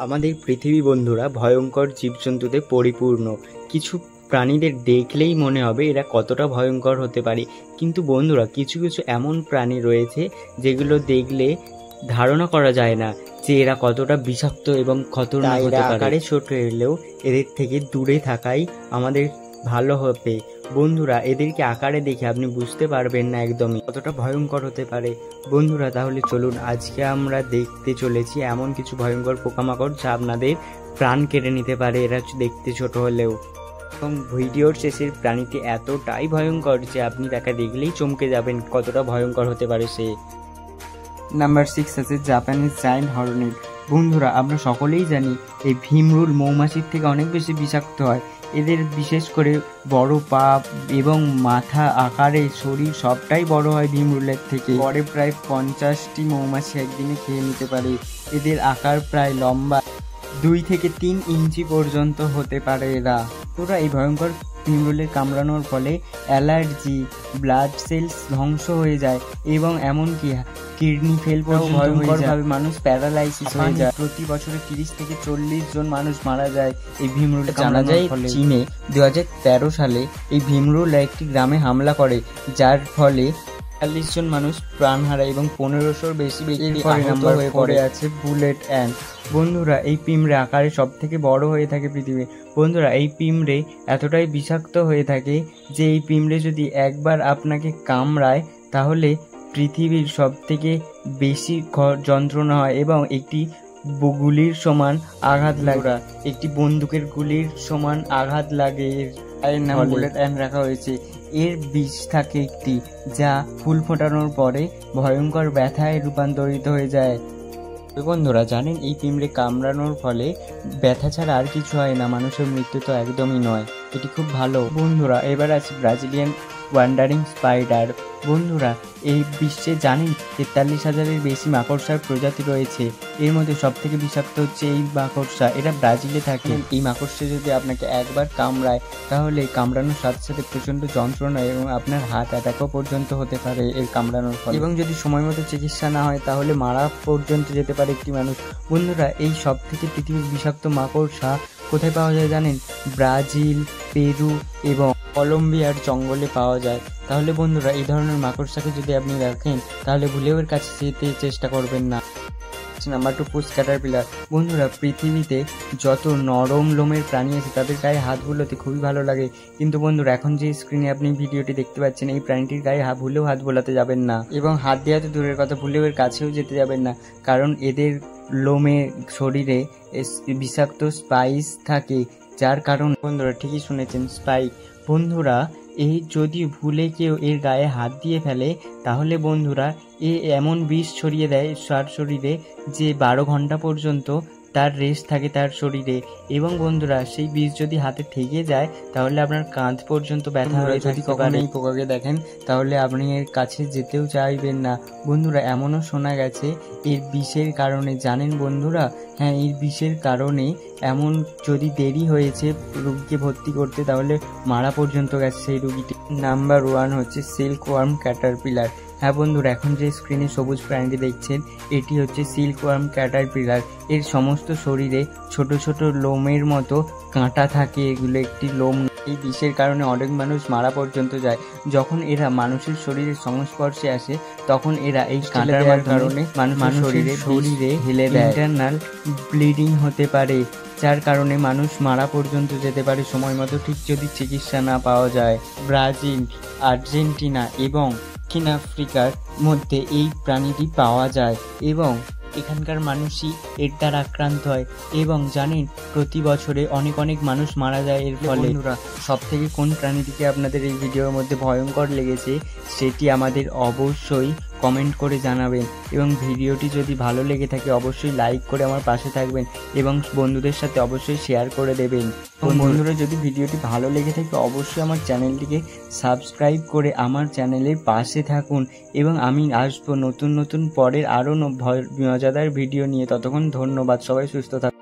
আমাদের পৃথিবী বন্ধুরা ভয়ঙ্কর জীবজন্তুতে পরিপূর্ণ। কিছু প্রাণীদের দেখলেই মনে হবে এরা কতটা ভয়ঙ্কর হতে পারে, কিন্তু বন্ধুরা কিছু কিছু এমন প্রাণী রয়েছে যেগুলো দেখলে ধারণা করা যায় না যে এরা কতটা বিষাক্ত এবং খতরনাক হতে পারে। আকারে ছোট এলেও এদের থেকে দূরে থাকাই আমাদের ভালো হবে। বন্ধুরা, এদেরকে আকারে দেখে আপনি বুঝতে পারবেন না একদমই কতটা ভয়ঙ্কর হতে পারে। বন্ধুরা, তাহলে চলুন আজকে আমরা দেখতে চলেছি এমন কিছু ভয়ঙ্কর পোকামাকড় যা আপনাদের প্রাণ কেড়ে নিতে পারে এরা দেখতে ছোট হলেও। এবং ভিডিওর শেষের প্রাণীটি এতটাই ভয়ঙ্কর যে আপনি তাকে দেখলেই চমকে যাবেন কতটা ভয়ঙ্কর হতে পারে সে। নাম্বার 6 আছে জাপানিজ জায়ান্ট হর্নেট। বন্ধুরা, আমরা সকলেই জানি এই ভীমরুল মৌমাছির থেকে অনেক বেশি বিষাক্ত হয়। এদের বিশেষ করে বড় পা এবং মাথা আকারে শরীর সবটাই বড় হয় ভীমরুলের থেকে। গড়ে প্রায় 50টি মৌমাছি একদিনে খেয়ে নিতে পারে। এদের আকার প্রায় লম্বা 2 থেকে 3 ইঞ্চি পর্যন্ত হতে পারে এরা। তোরা এই ভয়ঙ্কর ভীমরুলের কামড়ানোর ফলে অ্যালার্জি, ব্লাড সেলস ধ্বংস হয়ে যায় এবং এমনকি কিডনি ফেল ভয়ঙ্করভাবে মানুষ প্যারালাইসিস হয়ে যায়। প্রতি বছরে 30 থেকে 40 জন মানুষ মারা যায় এই ভীমরুল। জানা যায় চীনে 2013 সালে এই ভীমরুল একটি গ্রামে হামলা করে, যার ফলে 40 জন মানুষ প্রাণ হারায় এবং 1500-র বেশি ব্যক্তি আহত হয়ে পড়ে আছে বুলেট অ্যান্ট। বন্ধুরা, এই পিঁমড়ে আকারে সব থেকে বড় হয়ে থাকে পৃথিবী। বন্ধুরা, এই পিঁমড়ে এতটাই বিষাক্ত হয়ে থাকে যে এই পিঁমড়ে যদি একবার আপনাকে কামড়ায় তাহলে পৃথিবীর সব থেকে বেশি যন্ত্রণা হয় এবং একটি গুলির সমান আঘাত লাগে। একটি বন্দুকের গুলির সমান আঘাত লাগে। এর নাম বুলেট অ্যান্ট রাখা হয়েছে। এর বিষ থাকে একটি, যা ফুল ফোটানোর পরে ভয়ঙ্কর ব্যথায় রূপান্তরিত হয়ে যায়। বন্ধুরা, জানেন এই পিঁমড়ে কামড়ানোর ফলে ব্যথা ছাড়া আর কিছু হয় না, মানুষের মৃত্যু তো একদমই নয়। এটি খুব ভালো। বন্ধুরা, এবার আছে ব্রাজিলিয়ান ওয়ান্ডারিং স্পাইডার। বন্ধুরা, এই বিশ্বে জানেন 43,000-এর বেশি মাকড়সার প্রজাতি রয়েছে। এর মধ্যে সব থেকে বিষাক্ত হচ্ছে এই মাকড়সা। এরা ব্রাজিলে থাকে। এই মাকড়সা যদি আপনাকে একবার কামড়ায় তাহলে কামড়ানোর সাথে সাথে প্রচণ্ড যন্ত্রণা এবং আপনার হাত অ্যাটাকও পর্যন্ত হতে পারে এর কামড়ানোর ফলে। এবং যদি সময় মতো চিকিৎসা না হয় তাহলে মারা পর্যন্ত যেতে পারে একটি মানুষ। বন্ধুরা, এই সব থেকে পৃথিবীর বিষাক্ত মাকড়সা কোথায় পাওয়া যায় জানেন? ব্রাজিল, পেরু এবং কলম্বিয়ার জঙ্গলে পাওয়া যায়। তাহলে বন্ধুরা, এই ধরনের মাকড়সাকে যদি আপনি দেখেন তাহলে ভুলেও এর কাছে যেতে চেষ্টা করবেন না। Number 2, push Caterpillar. বন্ধুরা, পৃথিবীতে যত নরম লোমের প্রাণী আছে তাদের গায়ে হাত বুলোতে খুবই ভালো লাগে, কিন্তু বন্ধুরা এখন যে স্ক্রিনে আপনি ভিডিওটি দেখতে পাচ্ছেন এই প্রাণীটির গায়ে ভুলেও হাত বোলাতে যাবেন না এবং হাত দেওয়া তো দূরের কথা, ভুলেও এর কাছেও যেতে যাবেন না, কারণ এদের লোমে শরীরে বিষাক্ত স্পাইস থাকে, যার কারণ বন্ধুরা ঠিকই শুনেছেন, স্পাইক। বন্ধুরা, এই যদি ভুলে কেউ এর গায়ে হাত দিয়ে ফেলে তাহলে বন্ধুরা এ এমন বিষ ছড়িয়ে দেয় তার শরীরে যে 12 ঘন্টা পর্যন্ত তার রেস্ট থাকে তার শরীরে। এবং বন্ধুরা, সেই বিষ যদি হাতে থেকে যায় তাহলে আপনার কাঁধ পর্যন্ত ব্যথা হয়ে যদি কখনো এই পোকাকে দেখেন তাহলে আপনি এর কাছে যেতেও চাইবেন না। বন্ধুরা, এমনও শোনা গেছে এর বিষের কারণে, জানেন বন্ধুরা? হ্যাঁ, এই বিষের কারণে এমন যদি দেরি হয়েছে রোগীকে ভর্তি করতে তাহলে মারা পর্যন্ত গেছে সেই রোগীটি। নাম্বার 1 হচ্ছে সিল্কওয়ার্ম ক্যাটারপিলার। হ্যাঁ বন্ধুরা, এখন যে স্ক্রিনে সবুজ প্রাণীটি দেখছেন এটি হচ্ছে সিল্কওয়ার্ম ক্যাটারপিলার। এর সমস্ত শরীরে ছোট ছোট লোমের মতো কাঁটা থাকে, এগুলো একটি লোম। এই বিষের কারণে অনেক মানুষ মারা পর্যন্ত যায়। যখন এরা মানুষের শরীরের সংস্পর্শে আসে তখন এরা এই কাঁটার কারণে মানুষের শরীরে ঢেলে দেয়। ইন্টারনাল ব্লিডিং হতে পারে, যার কারণে মানুষ মারা পর্যন্ত যেতে পারে সময় মতো ঠিক যদি চিকিৎসা না পাওয়া যায়। ব্রাজিল, আর্জেন্টিনা এবং দক্ষিণ আফ্রিকার মধ্যে এই প্রাণীটি পাওয়া যায় এবং এখানকার মানুষই এর দ্বারা আক্রান্ত হয় এবং জানেন প্রতি বছরে অনেক অনেক মানুষ মারা যায় এর ফলে। সব থেকে কোন প্রাণীটিকে আপনাদের এই ভিডিওর মধ্যে ভয়ঙ্কর লেগেছে সেটি আমাদের অবশ্যই কমেন্ট করে জানাবেন এবং ভিডিওটি যদি ভালো লেগে থাকে অবশ্যই লাইক করে আমার পাশে থাকবেন এবং বন্ধুদের সাথে অবশ্যই শেয়ার করে দেবেন। বন্ধুরা, যদি ভিডিওটি ভালো লেগে থাকে অবশ্যই আমার চ্যানেলটিকে সাবস্ক্রাইব করে আমার চ্যানেলের পাশে থাকুন এবং আমি আসবো নতুন নতুন পরের আরও মজাদার ভিডিও নিয়ে। ততক্ষণ ধন্যবাদ, সবাই সুস্থ থাকুন।